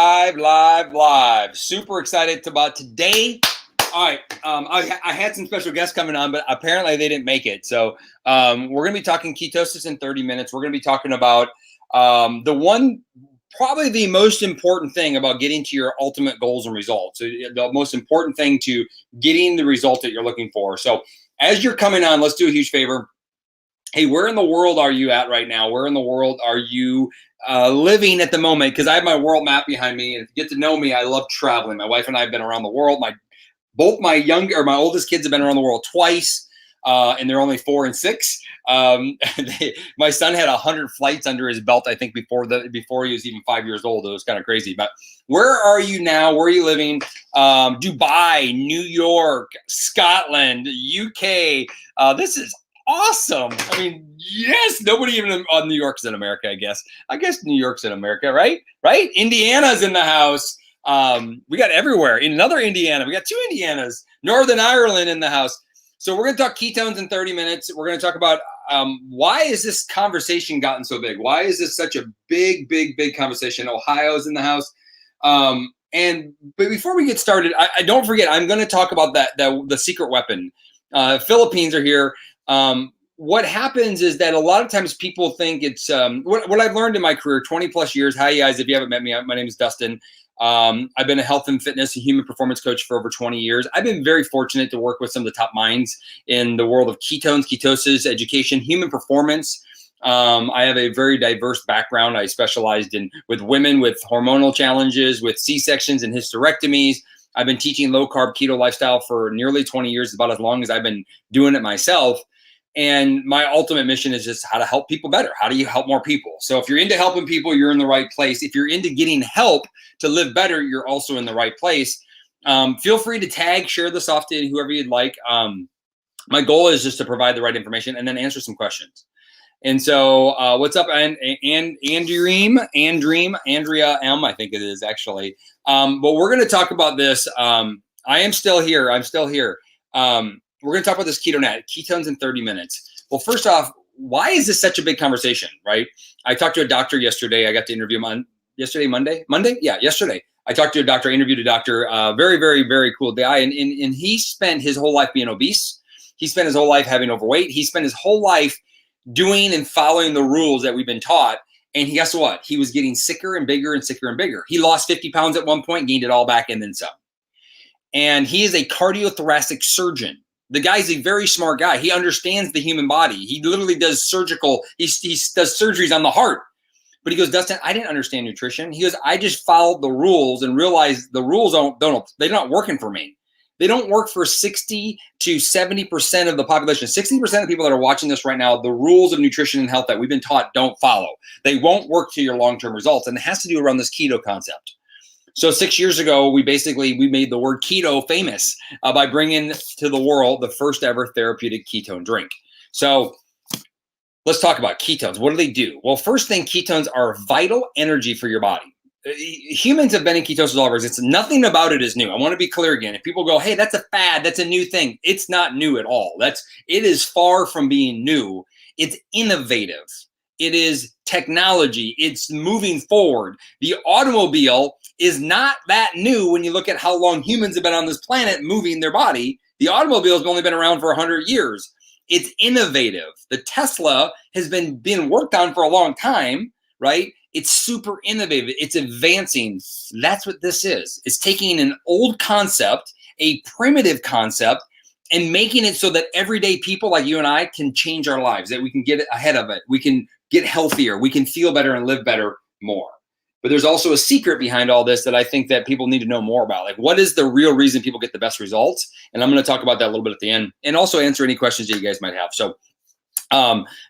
live. Super excited about today. All right, I had some special guests coming on, but apparently they didn't make it. So we're going to be talking ketosis in 30 minutes. We're going to be talking about probably the most important thing about getting to your ultimate goals and results. So the most important thing to getting the result that you're looking for. So as you're coming on, let's do a huge favor. Hey, where in the world are you at right now? Where in the world are you living at the moment? Because I have my world map behind me, and if you get to know me, I love traveling. My wife and I have been around the world. Both my oldest kids have been around the world twice, and they're only 4 and 6. My son had 100 flights under his belt, I think, before he was even 5 years old. It was kind of crazy. But where are you now? Where are you living? Dubai, New York, Scotland, UK. This is awesome. I mean, yes, nobody even on New York's in America, I guess. I guess New York's in America, right? Right? Indiana's in the house. We got everywhere. In another Indiana, we got 2 Indianas. Northern Ireland in the house. So we're going to talk ketones in 30 minutes. We're going to talk about why is this conversation gotten so big? Why is this such a big conversation? Ohio's in the house. But before we get started, I don't forget, I'm going to talk about the secret weapon. Philippines are here. What happens is that a lot of times people think it's what I've learned in my career, 20 plus years. Hi, guys. If you haven't met me, my name is Dustin. I've been a health and fitness and human performance coach for over 20 years. I've been very fortunate to work with some of the top minds in the world of ketones, ketosis, education, human performance. I have a very diverse background. I specialized with women with hormonal challenges, with C-sections and hysterectomies. I've been teaching low-carb keto lifestyle for nearly 20 years, about as long as I've been doing it myself. And my ultimate mission is just how to help people better. How do you help more people? So if you're into helping people, you're in the right place. If you're into getting help to live better, you're also in the right place. Feel free to tag, share this off to whoever you'd like. My goal is just to provide the right information and then answer some questions. And so what's up, Andrea M, I think it is actually. But we're going to talk about this. I am still here. We're going to talk about this ketones in 30 minutes. Well, first off, why is this such a big conversation, right? I talked to a doctor yesterday. I got to interview him on Monday? Yeah, yesterday. I talked to a doctor, interviewed a doctor, very cool guy. And he spent his whole life being obese. He spent his whole life having overweight. He spent his whole life doing and following the rules that we've been taught. And guess what? He was getting sicker and bigger and sicker and bigger. He lost 50 pounds at one point, gained it all back and then some. And he is a cardiothoracic surgeon. The guy's a very smart guy. He understands the human body. He literally does he does surgeries on the heart. But he goes, Dustin, I didn't understand nutrition. He goes, I just followed the rules and realized the rules they're not working for me. They don't work for 60 to 70% of the population. 60% of people that are watching this right now, the rules of nutrition and health that we've been taught don't follow. They won't work to your long-term results. And it has to do around this keto concept. So 6 years ago, we made the word keto famous by bringing to the world the first ever therapeutic ketone drink. So let's talk about ketones. What do they do? Well, first thing, ketones are vital energy for your body. Humans have been in ketosis all over. Nothing about it is new. I want to be clear again. If people go, hey, that's a fad, that's a new thing. It's not new at all. It is far from being new. It's innovative. It is technology. It's moving forward. The automobile is not that new when you look at how long humans have been on this planet moving their body. The automobile has only been around for 100 years. It's innovative. The Tesla has been being worked on for a long time, right? It's super innovative. It's advancing. That's what this is. It's taking an old concept, a primitive concept, and making it so that everyday people like you and I can change our lives, that we can get ahead of it. We can get healthier. We can feel better and live better more. But there's also a secret behind all this that I think that people need to know more about. Like, what is the real reason people get the best results? And I'm going to talk about that a little bit at the end and also answer any questions that you guys might have. So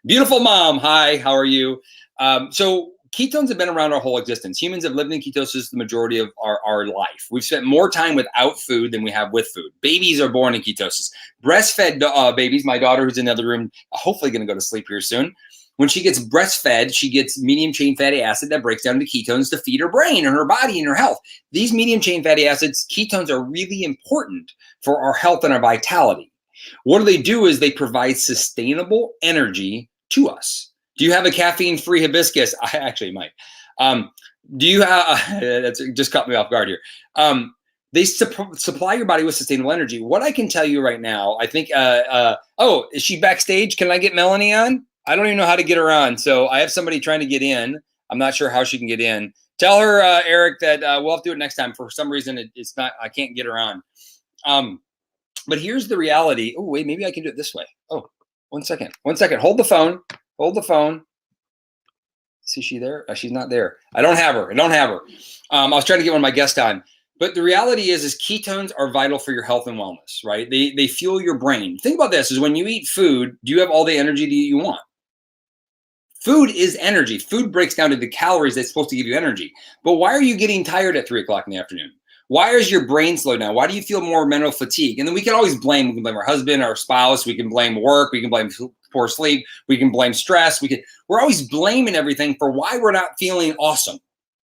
beautiful mom. Hi, how are you? So ketones have been around our whole existence. Humans have lived in ketosis the majority of our life. We've spent more time without food than we have with food. Babies are born in ketosis. Breastfed babies, my daughter who's in the other room, hopefully going to go to sleep here soon. When she gets breastfed, she gets medium chain fatty acid that breaks down to ketones to feed her brain and her body and her health. These medium chain fatty acids, ketones, are really important for our health and our vitality. What they do is they provide sustainable energy to us. Do you have a caffeine-free hibiscus? I actually might. Do you have, that's just caught me off guard here. They supply your body with sustainable energy. What I can tell you right now, I think, oh, is she backstage? Can I get Melanie on? I don't even know how to get her on. So I have somebody trying to get in. I'm not sure how she can get in. Tell her, Eric, that we'll have to do it next time. For some reason, it's not, I can't get her on. But here's the reality. Oh, wait, maybe I can do it this way. Oh, 1 second. 1 second. Hold the phone. Hold the phone. Is she there? She's not there. I don't have her. I was trying to get one of my guests on. But the reality is ketones are vital for your health and wellness, right? They fuel your brain. Think about this, is when you eat food, do you have all the energy that you want? Food is energy. Food breaks down to the calories that's supposed to give you energy. But why are you getting tired at 3 o'clock in the afternoon? Why is your brain slowed down? Why do you feel more mental fatigue? And then we can always blame. We can blame our husband, our spouse. We can blame work. We can blame poor sleep. We can blame stress. We're always blaming everything for why we're not feeling awesome.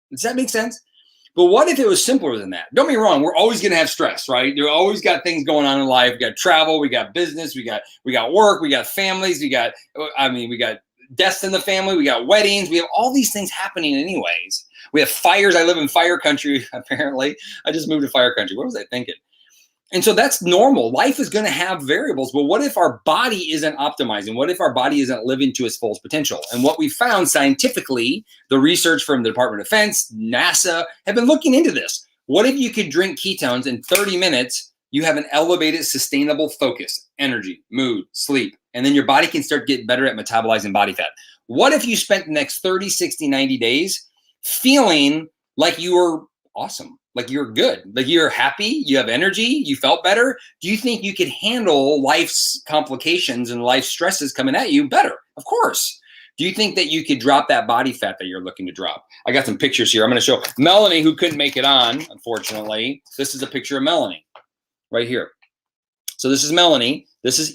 Does that make sense? But what if it was simpler than that? Don't get me wrong. We're always going to have stress, right? You always got things going on in life. We got travel. We got business. We got work. We got families. We got deaths in the family. We got weddings. We have all these things happening anyways. We have fires. I live in fire country, apparently. I just moved to fire country. What was I thinking? And so that's normal. Life is going to have variables. But what if our body isn't optimizing? What if our body isn't living to its fullest potential? And what we found scientifically, the research from the Department of Defense, NASA, have been looking into this. What if you could drink ketones in 30 minutes, you have an elevated, sustainable focus, energy, mood, sleep, and then your body can start getting better at metabolizing body fat. What if you spent the next 30, 60, 90 days feeling like you were awesome, like you're good, like you're happy, you have energy, you felt better? Do you think you could handle life's complications and life stresses coming at you better? Of course. Do you think that you could drop that body fat that you're looking to drop? I got some pictures here. I'm going to show Melanie, who couldn't make it on, unfortunately. This is a picture of Melanie right here. So this is Melanie.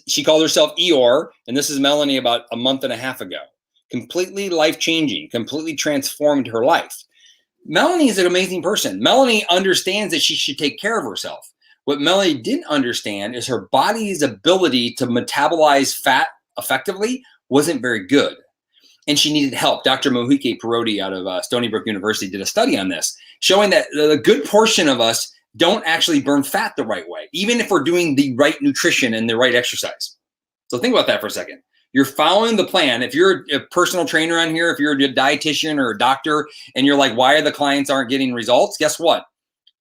She called herself Eeyore, and this is Melanie about a month and a half ago. Completely life-changing, completely transformed her life. Melanie is an amazing person. Melanie understands that she should take care of herself. What Melanie didn't understand is her body's ability to metabolize fat effectively wasn't very good. And she needed help. Dr. Mohike Parodi out of Stony Brook University did a study on this, showing that a good portion of us don't actually burn fat the right way, even if we're doing the right nutrition and the right exercise. So think about that for a second. You're following the plan. If you're a personal trainer on here, if you're a dietitian or a doctor, and you're like, why are the clients aren't getting results? Guess what?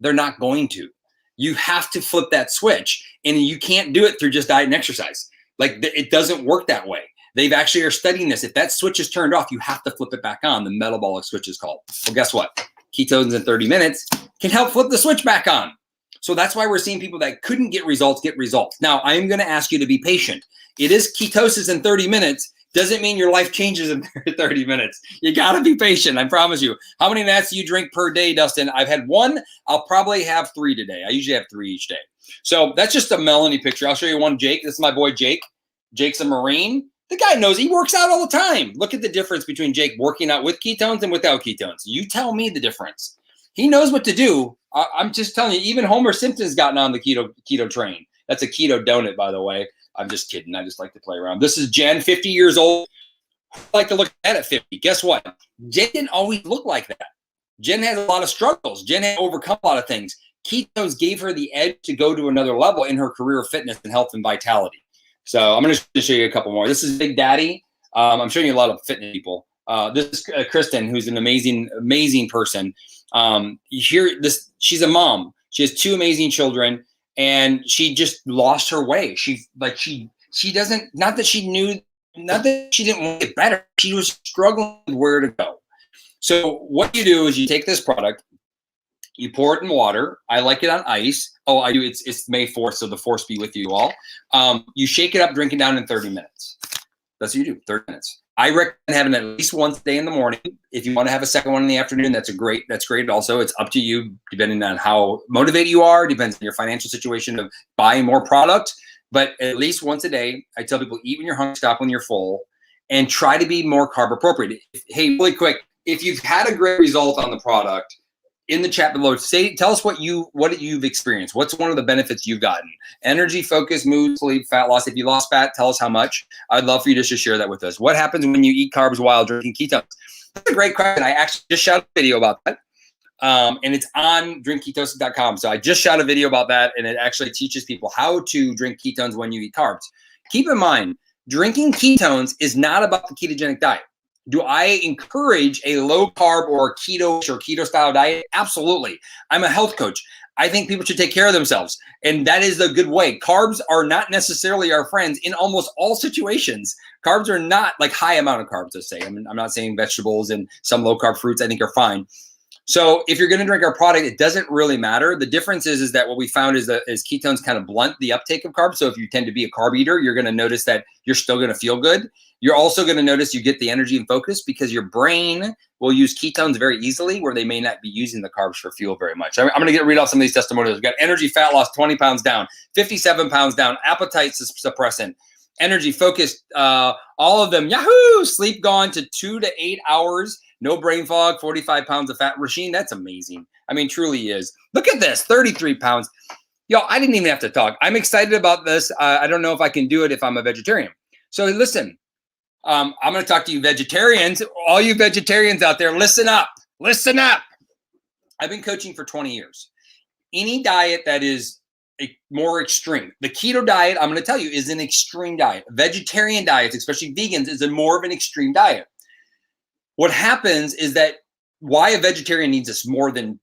They're not going to. You have to flip that switch, and you can't do it through just diet and exercise. Like, it doesn't work that way. They've actually are studying this. If that switch is turned off, you have to flip it back on. The metabolic switch is called. Well, guess what? Ketones in 30 minutes can help flip the switch back on. So that's why we're seeing people that couldn't get results. Now, I am going to ask you to be patient. It is ketosis in 30 minutes. Doesn't mean your life changes in 30 minutes. You got to be patient. I promise you. How many nights do you drink per day, Dustin? I've had one. I'll probably have 3 today. I usually have 3 each day. So that's just a Melanie picture. I'll show you one, Jake. This is my boy, Jake. Jake's a Marine. The guy knows, he works out all the time. Look at the difference between Jake working out with ketones and without ketones. You tell me the difference. He knows what to do. I'm just telling you, even Homer Simpson's gotten on the keto train. That's a keto donut, by the way. I'm just kidding. I just like to play around. This is Jen, 50 years old. I like to look at 50. Guess what? Jen didn't always look like that. Jen has a lot of struggles. Jen had overcome a lot of things. Ketones gave her the edge to go to another level in her career of fitness and health and vitality. So I'm going to show you a couple more. This is Big Daddy. I'm showing you a lot of fitness people. This is Kristen, who's an amazing, amazing person. You hear this? She's a mom. She has 2 amazing children, and she just lost her way. She doesn't. Not that she didn't want to get better. She was struggling with where to go. So what you do is you take this product, you pour it in water. I like it on ice. Oh, I do. It's May 4th, so the force be with you all. You shake it up, drink it down in 30 minutes. That's what you do, 30 minutes. I recommend having it at least once a day in the morning. If you want to have a second one in the afternoon, that's great also. It's up to you, depending on how motivated you are, depends on your financial situation of buying more product. But at least once a day, I tell people, eat when you're hungry, stop when you're full, and try to be more carb appropriate. Hey, really quick, if you've had a great result on the product, in the chat below, tell us what you've experienced. What's one of the benefits you've gotten? Energy, focus, mood, sleep, fat loss. If you lost fat, tell us how much. I'd love for you just to share that with us. What happens when you eat carbs while drinking ketones? That's a great question. I actually just shot a video about that. And it's on drinkketosis.com. So I just shot a video about that, and it actually teaches people how to drink ketones when you eat carbs. Keep in mind, drinking ketones is not about the ketogenic diet. Do I encourage a low carb or keto or keto style diet? Absolutely. I'm a health coach. I think people should take care of themselves, and that is a good way. Carbs are not necessarily our friends in almost all situations. Carbs are not like high amount of carbs, let's say. I mean, I'm not saying vegetables and some low carb fruits I think are fine. So if you're going to drink our product, it doesn't really matter. The difference is that what we found is that ketones kind of blunt the uptake of carbs. So if you tend to be a carb eater, you're going to notice that you're still going to feel good. You're also going to notice you get the energy and focus because your brain will use ketones very easily where they may not be using the carbs for fuel very much. I'm going to read off some of these testimonials. We've got energy, fat loss, 20 pounds down, 57 pounds down, appetite suppressant, energy, focused, all of them, yahoo, sleep gone to 2 to 8 hours. No brain fog, 45 pounds of fat. Rasheen, that's amazing. I mean, truly is. Look at this, 33 pounds. Yo, I didn't even have to talk. I'm excited about this. I don't know if I can do it if I'm a vegetarian. So listen, I'm going to talk to you vegetarians. All you vegetarians out there, listen up. Listen up. I've been coaching for 20 years. Any diet that is more extreme. The keto diet, I'm going to tell you, is an extreme diet. Vegetarian diets, especially vegans, is a more of an extreme diet. What happens is that why a vegetarian needs us more than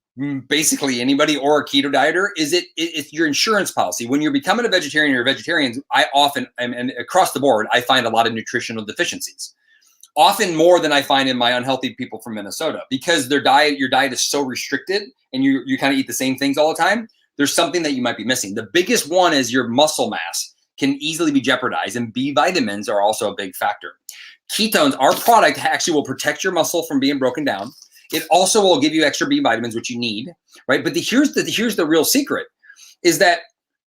basically anybody or a keto dieter is it's your insurance policy. When you're becoming a vegetarian or a vegetarian, I often, and across the board, I find a lot of nutritional deficiencies. Often more than I find in my unhealthy people from Minnesota, because your diet is so restricted and you kind of eat the same things all the time. There's something that you might be missing. The biggest one is your muscle mass can easily be jeopardized, and B vitamins are also a big factor. Ketones, our product actually will protect your muscle from being broken down. It also will give you extra B vitamins, which you need, right? But here's the real secret is that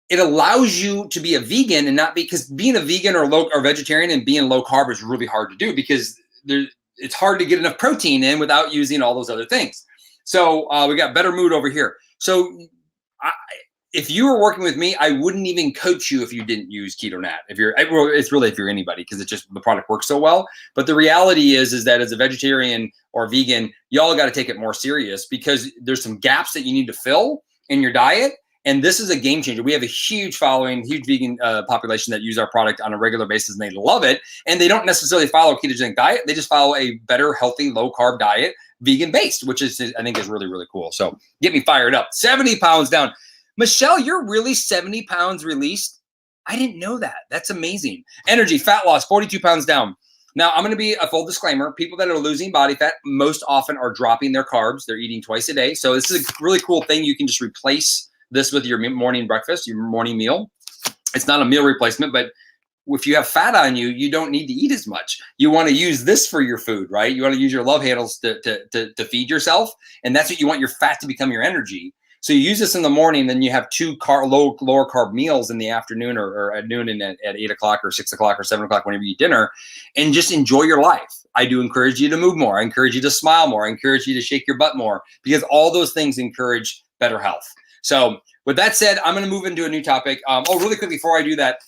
it allows you to be a vegan and not because being a vegan or vegetarian and being low carb is really hard to do because it's hard to get enough protein in without using all those other things. So we got better mood over here. So if you were working with me, I wouldn't even coach you if you didn't use KetoNat. It's really if you're anybody, because it's just the product works so well. But the reality is that as a vegetarian or vegan, y'all got to take it more serious because there's some gaps that you need to fill in your diet. And this is a game changer. We have a huge following, huge vegan population that use our product on a regular basis, and they love it. And they don't necessarily follow a ketogenic diet. They just follow a better, healthy, low carb diet, vegan based, which is, I think, is really, really cool. So get me fired up. 70 pounds down. Michelle, you're really 70 pounds released? I didn't know that. That's amazing. Energy, fat loss, 42 pounds down. Now, I'm going to be a full disclaimer. People that are losing body fat most often are dropping their carbs. They're eating twice a day. So this is a really cool thing. You can just replace this with your morning breakfast, your morning meal. It's not a meal replacement, but if you have fat on you, you don't need to eat as much. You want to use this for your food, right? You want to use your love handles to feed yourself. And that's what you want your fat to become your energy. So you use this in the morning, then you have two lower carb meals in the afternoon or at noon and at 8 o'clock or 6 o'clock or 7 o'clock whenever you eat dinner, and just enjoy your life. I do encourage you to move more. I encourage you to smile more. I encourage you to shake your butt more because all those things encourage better health. So with that said, I'm going to move into a new topic. Really quick before I do that,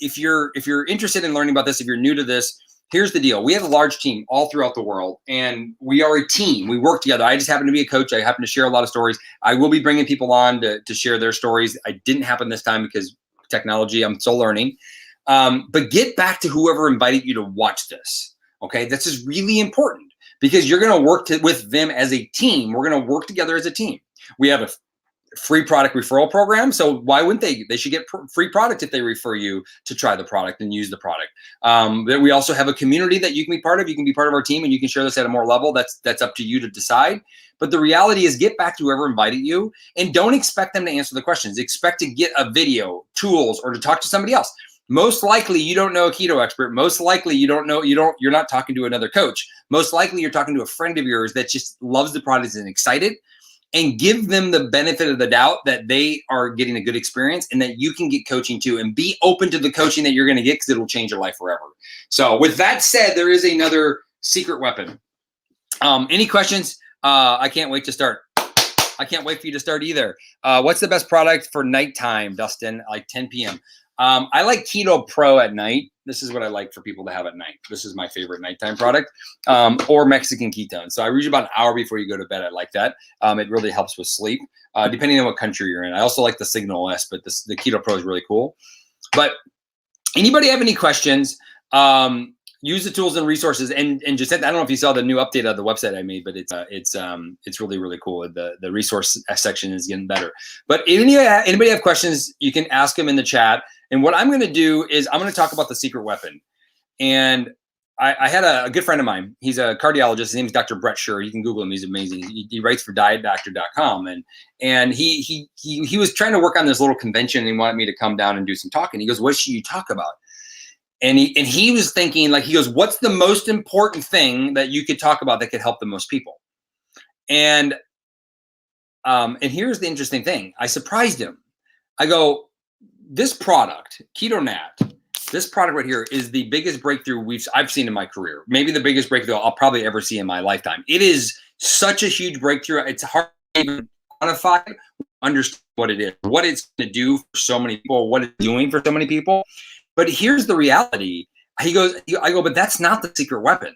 if you're interested in learning about this, if you're new to this, here's the deal. We have a large team all throughout the world, and we are a team. We work together. I just happen to be a coach. I happen to share a lot of stories. I will be bringing people on to share their stories. It didn't happen this time because technology, I'm still learning. But get back to whoever invited you to watch this, okay? This is really important because you're going to work with them as a team. We're going to work together as a team. We have a free product referral program. So why wouldn't they? They should get free product if they refer you to try the product and use the product. We also have a community that you can be part of. You can be part of our team and you can share this at a more level. That's up to you to decide. But the reality is get back to whoever invited you and don't expect them to answer the questions. Expect to get a video, tools, or to talk to somebody else. Most likely you don't know a keto expert. Most likely you're not talking to another coach. Most likely you're talking to a friend of yours that just loves the product and excited. And give them the benefit of the doubt that they are getting a good experience and that you can get coaching too, and be open to the coaching that you're going to get because it will change your life forever. So with that said, there is another secret weapon. Any questions? I can't wait to start. I can't wait for you to start either. What's the best product for nighttime, Dustin? Like 10 p.m. I like Keto Pro at night. This is what I like for people to have at night. This is my favorite nighttime product, or Mexican ketones. So I usually about an hour before you go to bed. I like that. It really helps with sleep, depending on what country you're in. I also like the Signal S, but the Keto Pro is really cool. But anybody have any questions? Use the tools and resources. And just I don't know if you saw the new update of the website I made, but it's really, really cool. The resource section is getting better. But if anybody have questions, you can ask them in the chat. And what I'm going to do is I'm going to talk about the secret weapon. And I had a good friend of mine. He's a cardiologist. His name is Dr. Brett Scher. You can Google him. He's amazing. He writes for dietdoctor.com. And he was trying to work on this little convention, and he wanted me to come down and do some talking. He goes, what should you talk about? And he was thinking, like, he goes, what's the most important thing that you could talk about that could help the most people? And here's the interesting thing. I surprised him. I go, this product, KetoNat, this product right here is the biggest breakthrough I've seen in my career. Maybe the biggest breakthrough I'll probably ever see in my lifetime. It is such a huge breakthrough. It's hard to even quantify, understand what it is, what it's going to do for so many people, what it's doing for so many people. But here's the reality. I go, but that's not the secret weapon.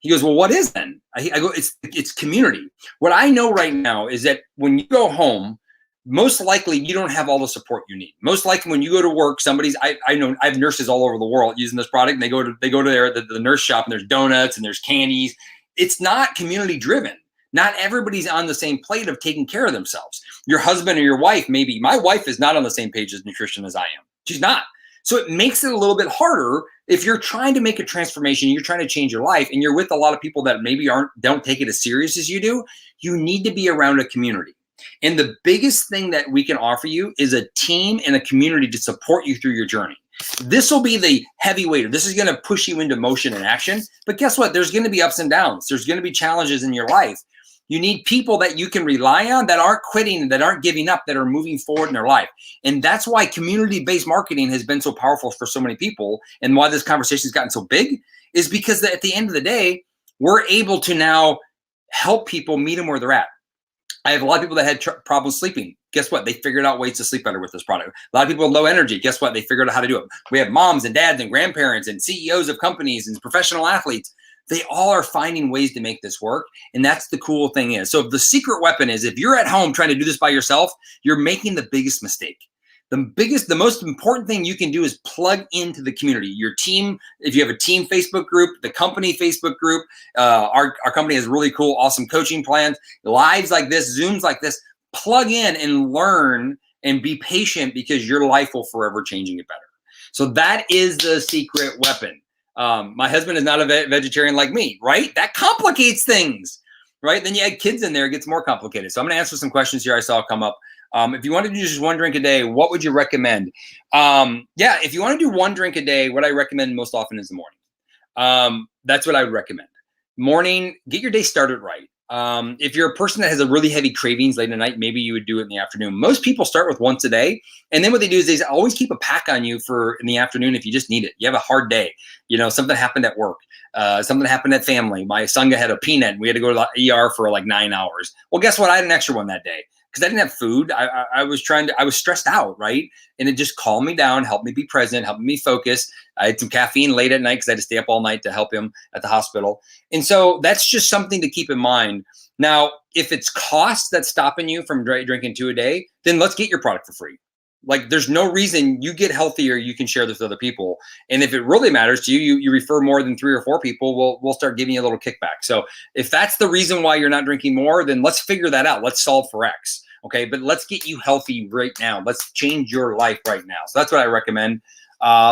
He goes, well, what is then? I go, it's community. What I know right now is that when you go home, most likely you don't have all the support you need. Most likely when you go to work, I know I have nurses all over the world using this product, and they go to the nurse shop, and there's donuts and there's candies. It's not community driven. Not everybody's on the same plate of taking care of themselves. Your husband or your wife, maybe. My wife is not on the same page as nutrition as I am. She's not. So it makes it a little bit harder if you're trying to make a transformation, you're trying to change your life, and you're with a lot of people that maybe don't take it as serious as you do. You need to be around a community. And the biggest thing that we can offer you is a team and a community to support you through your journey. This will be the heavyweight. This is going to push you into motion and action. But guess what? There's going to be ups and downs. There's going to be challenges in your life. You need people that you can rely on, that aren't quitting, that aren't giving up, that are moving forward in their life. And that's why community-based marketing has been so powerful for so many people, and why this conversation has gotten so big is because at the end of the day, we're able to now help people meet them where they're at. I have a lot of people that had problems sleeping. Guess what? They figured out ways to sleep better with this product. A lot of people with low energy. Guess what? They figured out how to do it. We have moms and dads and grandparents and CEOs of companies and professional athletes. They all are finding ways to make this work. And that's the cool thing is. So the secret weapon is, if you're at home trying to do this by yourself, you're making the biggest mistake. The most important thing you can do is plug into the community. Your team, if you have a team Facebook group, the company Facebook group, our company has really cool, awesome coaching plans, lives like this, Zooms like this. Plug in and learn and be patient, because your life will forever changing it better. So that is the secret weapon. My husband is not a vegetarian like me, right? That complicates things, right? Then you add kids in there, it gets more complicated. So I'm going to answer some questions here I saw come up. If you want to do just one drink a day, what would you recommend? If you want to do one drink a day, what I recommend most often is the morning. That's what I would recommend. Morning, get your day started right. If you're a person that has a really heavy cravings late at night, maybe you would do it in the afternoon. Most people start with once a day. And then what they do is they always keep a pack on you for in the afternoon if you just need it. You have a hard day. You know, something happened at work. Something happened at family. My son had a peanut and we had to go to the ER for like 9 hours. Well, guess what? I had an extra one that day because I didn't have food. I was stressed out, right? And it just calmed me down, helped me be present, helped me focus. I had some caffeine late at night because I had to stay up all night to help him at the hospital. And so that's just something to keep in mind. Now, if it's cost that's stopping you from drinking 2 a day, then let's get your product for free. Like, there's no reason. You get healthier, you can share this with other people. And if it really matters to you, you refer more than 3 or 4 people, we'll start giving you a little kickback. So if that's the reason why you're not drinking more, then let's figure that out. Let's solve for X. Okay, but let's get you healthy right now. Let's change your life right now. So that's what I recommend.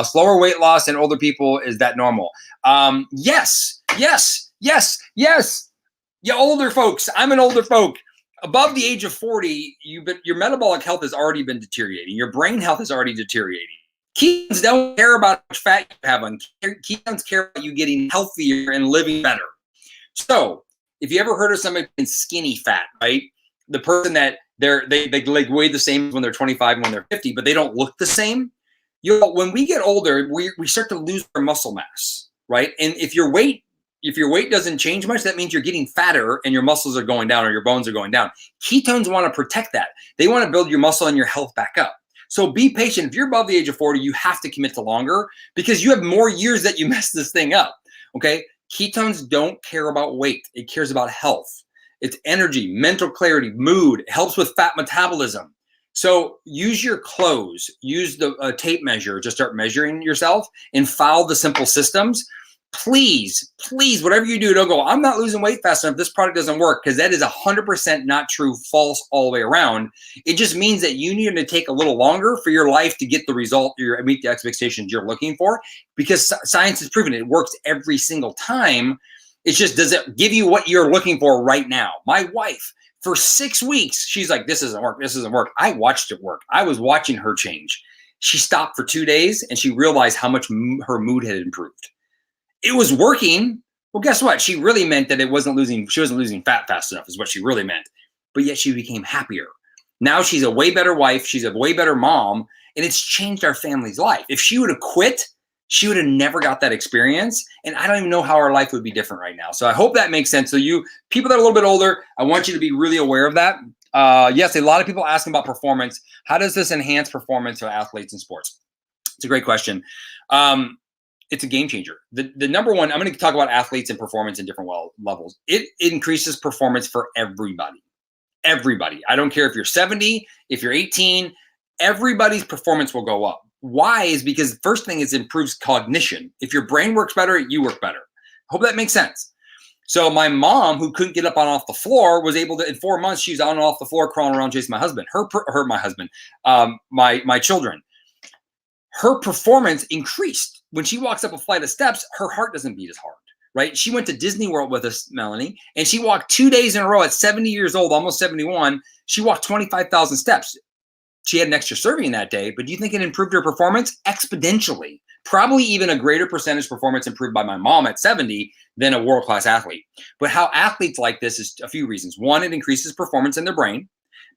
Slower weight loss in older people, is that normal? Yes. You older folks, I'm an older folk. Above the age of 40, your metabolic health has already been deteriorating. Your brain health is already deteriorating. Ketones don't care about how much fat you have on. Ketones care about you getting healthier and living better. So if you ever heard of somebody being skinny fat, right? The person that they like weigh the same when they're 25 and when they're 50, but they don't look the same. When we get older, we start to lose our muscle mass, right? And if your weight doesn't change much, that means you're getting fatter and your muscles are going down or your bones are going down. Ketones want to protect that. They want to build your muscle and your health back up. So be patient. If you're above the age of 40, you have to commit to longer because you have more years that you mess this thing up. Okay. Ketones don't care about weight. It cares about health. It's energy, mental clarity, mood. It helps with fat metabolism. So use your clothes, use the tape measure to start measuring yourself and follow the simple systems. Please, whatever you do, don't go, I'm not losing weight fast enough. This product doesn't work, because that is 100% not true, false all the way around. It just means that you need to take a little longer for your life to get the result, meet the expectations you're looking for, because science has proven it works every single time. It's just, does it give you what you're looking for right now? My wife, for 6 weeks, she's like, this doesn't work. This doesn't work. I watched it work. I was watching her change. She stopped for 2 days and she realized how much her mood had improved. It was working. Well, guess what? She really meant that she wasn't losing fat fast enough is what she really meant. But yet she became happier. Now she's a way better wife. She's a way better mom. And it's changed our family's life. If she would have quit, she would have never got that experience. And I don't even know how our life would be different right now. So I hope that makes sense. So you people that are a little bit older, I want you to be really aware of that. Yes, a lot of people asking about performance. How does this enhance performance of athletes in sports? It's a great question. It's a game changer. The number one, I'm going to talk about athletes and performance in different levels. It increases performance for everybody. Everybody. I don't care if you're 70, if you're 18, everybody's performance will go up. Why? Is because the first thing is it improves cognition. If your brain works better, you work better. Hope that makes sense. So my mom, who couldn't get up on off the floor, was able to, in 4 months, she's on and off the floor, crawling around chasing my husband, my children. Her performance increased. When she walks up a flight of steps, her heart doesn't beat as hard, right? She went to Disney World with us, Melanie, and she walked 2 days in a row at 70 years old, almost 71. She walked 25,000 steps. She had an extra serving that day, but do you think it improved her performance? Exponentially. Probably even a greater percentage performance improved by my mom at 70 than a world-class athlete. But how athletes like this is a few reasons. One, it increases performance in their brain.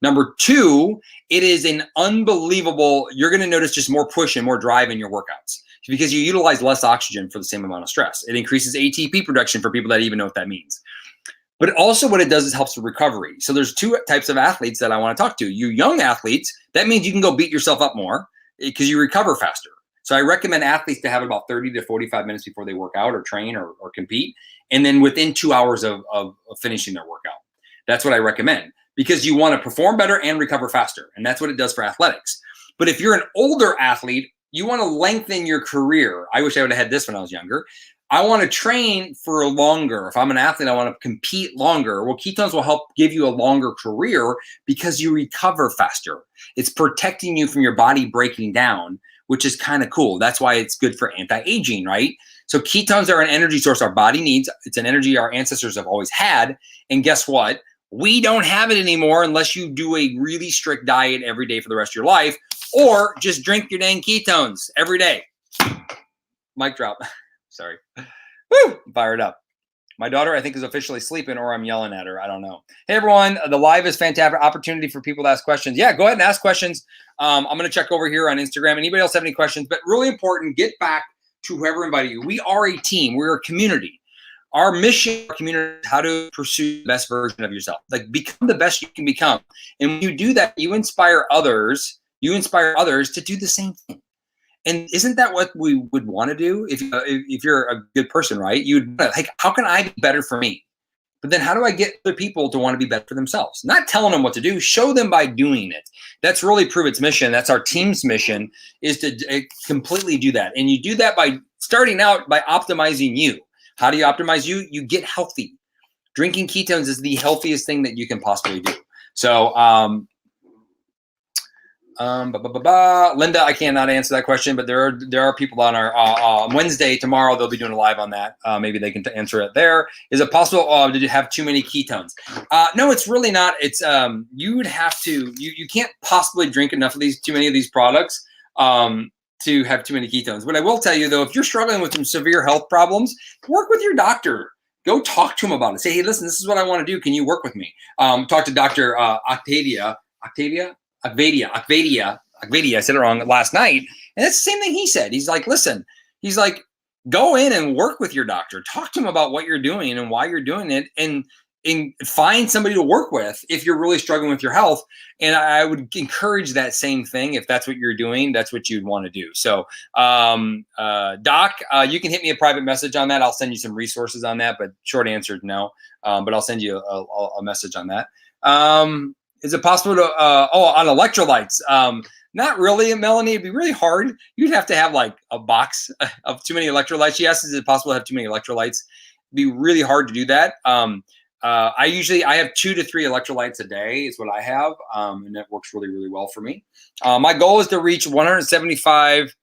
Number two, it is an unbelievable, you're going to notice just more push and more drive in your workouts because you utilize less oxygen for the same amount of stress. It increases ATP production for people that even know what that means. But also what it does is helps with recovery. So there's two types of athletes that I want to talk to. You young athletes, that means you can go beat yourself up more because you recover faster. So I recommend athletes to have about 30 to 45 minutes before they work out or train or compete. And then within 2 hours of finishing their workout. That's what I recommend because you want to perform better and recover faster. And that's what it does for athletics. But if you're an older athlete, you want to lengthen your career. I wish I would have had this when I was younger. I want to train for longer. If I'm an athlete, I want to compete longer. Well, ketones will help give you a longer career because you recover faster. It's protecting you from your body breaking down, which is kind of cool. That's why it's good for anti-aging, right? So ketones are an energy source our body needs. It's an energy our ancestors have always had. And guess what? We don't have it anymore unless you do a really strict diet every day for the rest of your life, or just drink your dang ketones every day. Mic drop. Sorry. Woo! Fired up. My daughter, I think, is officially sleeping, or I'm yelling at her. I don't know. Hey, everyone. The live is fantastic. Opportunity for people to ask questions. Yeah, go ahead and ask questions. I'm going to check over here on Instagram. Anybody else have any questions? But really important, get back to whoever invited you. We are a team. We're a community. Our mission, our community, is how to pursue the best version of yourself. Like, become the best you can become. And when you do that, you inspire others. You inspire others to do the same thing. And isn't that what we would want to do if you're a good person, right? You'd like, how can I be better for me? But then how do I get other people to want to be better for themselves? Not telling them what to do, show them by doing it. That's really Prove-It's mission. That's our team's mission, is to completely do that. And you do that by starting out by optimizing you. How do you optimize you? You get healthy. Drinking ketones is the healthiest thing that you can possibly do. So, Linda, I cannot answer that question, but there are people on our Wednesday, tomorrow, they'll be doing a live on that. Maybe they can answer it there. Is it possible to have too many ketones? No, it's really not. It's you would have to, you can't possibly drink enough of too many of these products to have too many ketones. But I will tell you though, if you're struggling with some severe health problems, work with your doctor. Go talk to him about it. Say, hey, listen, this is what I want to do. Can you work with me? Talk to Dr. Akvedia. I said it wrong last night. And that's the same thing he said. He's like, listen, he's like, go in and work with your doctor. Talk to him about what you're doing and why you're doing it. And find somebody to work with if you're really struggling with your health. And I would encourage that same thing. If that's what you're doing, that's what you'd want to do. So Doc, you can hit me a private message on that. I'll send you some resources on that, but short answer is no. But I'll send you a message on that. Is it possible to, on electrolytes? Not really, Melanie. It'd be really hard. You'd have to have like a box of too many electrolytes. Yes, is it possible to have too many electrolytes? It'd be really hard to do that. I have 2 to 3 electrolytes a day is what I have. And that works really, really well for me. My goal is to reach 175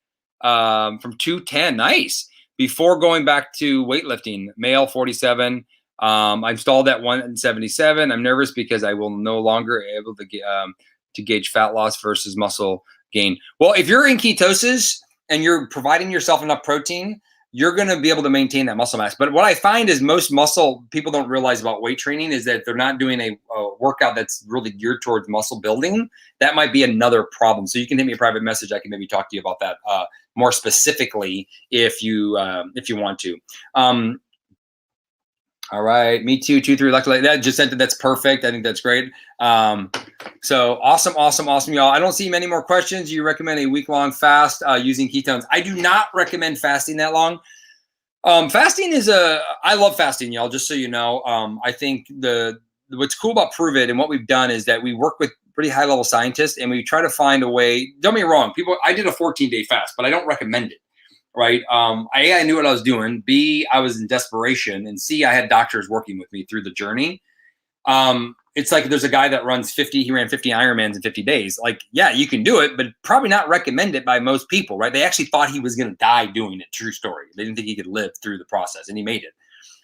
from 210. Nice. Before going back to weightlifting, male 47. I'm stalled at 177. I'm nervous because I will no longer able to gauge fat loss versus muscle gain. Well, if you're in ketosis and you're providing yourself enough protein, you're going to be able to maintain that muscle mass. But what I find is most muscle people don't realize about weight training is that they're not doing a workout that's really geared towards muscle building. That might be another problem. So you can hit me a private message. I can maybe talk to you about that more specifically if you want to. All right, me too. 2, 3 electrolyte. That just sent it. That's perfect. I think that's great. So awesome, y'all. I don't see many more questions. You recommend a week-long fast using ketones? I do not recommend fasting that long. Fasting is I love fasting, y'all. Just so you know, I think what's cool about Prove It and what we've done is that we work with pretty high-level scientists and we try to find a way. Don't get me wrong, I did a 14-day fast, but I don't recommend it. Right. I knew what I was doing. B, I was in desperation. And C, I had doctors working with me through the journey. It's like there's a guy that runs 50. He ran 50 Ironmans in 50 days. Like, yeah, you can do it, but probably not recommend it by most people. Right. They actually thought he was going to die doing it. True story. They didn't think he could live through the process, and he made it.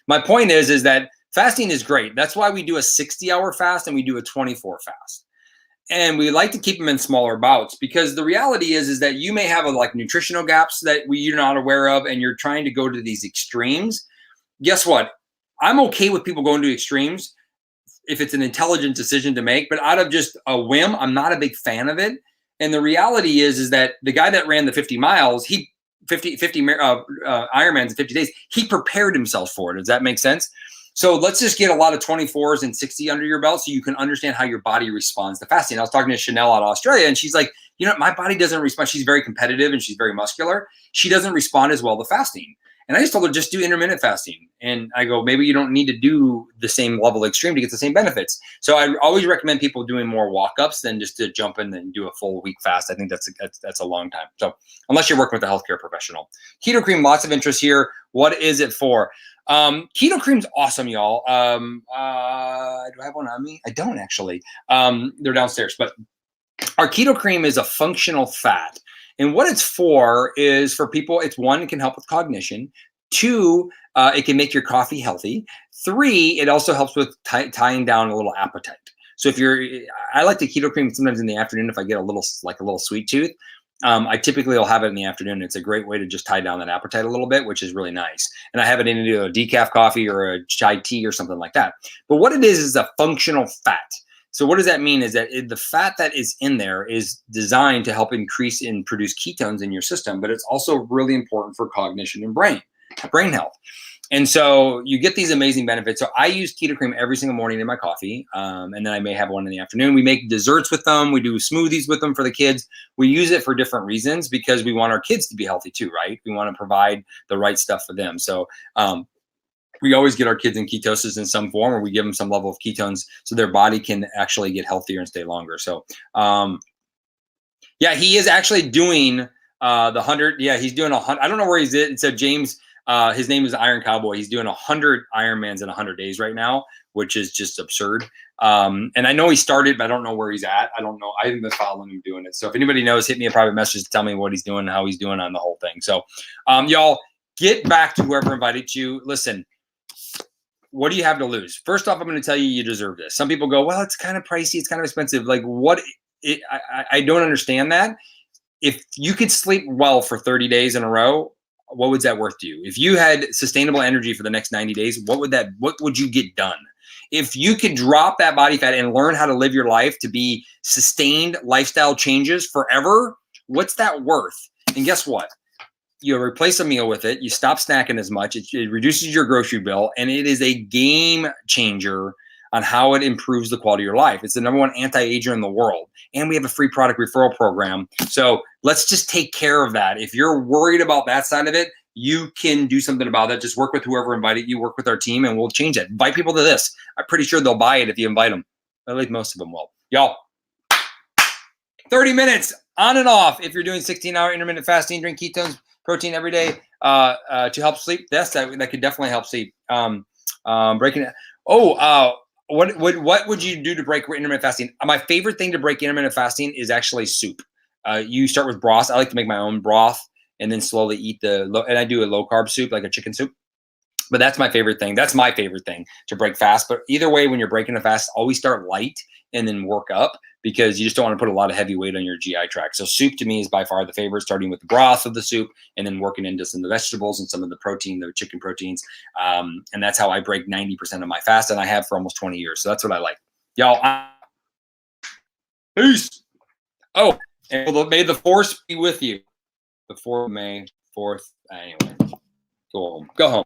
My point is that fasting is great. That's why we do a 60-hour fast and we do a 24 fast. And we like to keep them in smaller bouts because the reality is that you may have like nutritional gaps that you're not aware of and you're trying to go to these extremes. Guess what? I'm okay with people going to extremes if it's an intelligent decision to make, but out of just a whim, I'm not a big fan of it. And the reality is that the guy that ran the 50 miles, 50 Ironmans in 50 days, he prepared himself for it. Does that make sense? So let's just get a lot of 24s and 60 under your belt so you can understand how your body responds to fasting. I was talking to Chanel out of Australia, and she's like, my body doesn't respond. She's very competitive and she's very muscular. She doesn't respond as well to fasting. And I just told her, just do intermittent fasting. And I go, maybe you don't need to do the same level of extreme to get the same benefits. So I always recommend people doing more walk-ups than just to jump in and do a full week fast. I think that's a long time. So unless you're working with a healthcare professional. Keto cream, lots of interest here. What is it for? Keto cream's awesome, y'all. Do I have one on me? I don't actually. They're downstairs, but our keto cream is a functional fat. And what it's for is for people, it's 1, it can help with cognition. 2, it can make your coffee healthy. 3, it also helps with tying down a little appetite. So I like the keto cream sometimes in the afternoon if I get a little sweet tooth. I typically will have it in the afternoon. It's a great way to just tie down that appetite a little bit, which is really nice. And I have it in a decaf coffee or a chai tea or something like that. But what it is a functional fat. So what does that mean is that the fat that is in there is designed to help increase and produce ketones in your system, but it's also really important for cognition and brain health. And so you get these amazing benefits. So I use keto cream every single morning in my coffee. And then I may have one in the afternoon. We make desserts with them. We do smoothies with them for the kids. We use it for different reasons because we want our kids to be healthy too, right? We want to provide the right stuff for them. So we always get our kids in ketosis in some form, or we give them some level of ketones so their body can actually get healthier and stay longer. So yeah, he is actually doing the 100. Yeah, he's doing 100. I don't know where he's at. It said James. His name is Iron Cowboy. He's doing 100 Ironmans in 100 days right now, which is just absurd. And I know he started, but I don't know where he's at. I don't know. I haven't been following him doing it. So if anybody knows, hit me a private message to tell me what he's doing and how he's doing on the whole thing. So y'all get back to whoever invited you. Listen, what do you have to lose? First off, I'm going to tell you, you deserve this. Some people go, well, it's kind of pricey. It's kind of expensive. Like I don't understand that. If you could sleep well for 30 days in a row, what would that worth to you? If you had sustainable energy for the next 90 days, what would you get done? If you could drop that body fat and learn how to live your life to be sustained lifestyle changes forever, what's that worth? And guess what? you replace a meal with it. You stop snacking as much. It reduces your grocery bill, and it is a game changer on how it improves the quality of your life. It's the #1 anti-ager in the world. And we have a free product referral program. So let's just take care of that. If you're worried about that side of it, you can do something about that. Just work with whoever invited you, work with our team, and we'll change it. Invite people to this. I'm pretty sure they'll buy it if you invite them. At least most of them will. Y'all, 30 minutes on and off. If you're doing 16-hour intermittent fasting, drink ketones, protein every day to help sleep. That could definitely help sleep. Breaking it. What would you do to break intermittent fasting? My favorite thing to break intermittent fasting is actually soup. You start with broth. I like to make my own broth and then slowly eat and I do a low carb soup, like a chicken soup. But that's my favorite thing. That's my favorite thing to break fast. But either way, when you're breaking a fast, always start light and then work up, because you just don't want to put a lot of heavy weight on your GI tract. So soup to me is by far the favorite, starting with the broth of the soup and then working into some of the vegetables and some of the protein, the chicken proteins. And that's how I break 90% of my fast, and I have for almost 20 years. So that's what I like. Y'all, peace. Oh, and may the force be with you. The 4th of May, 4th. Anyway, go home. Go home.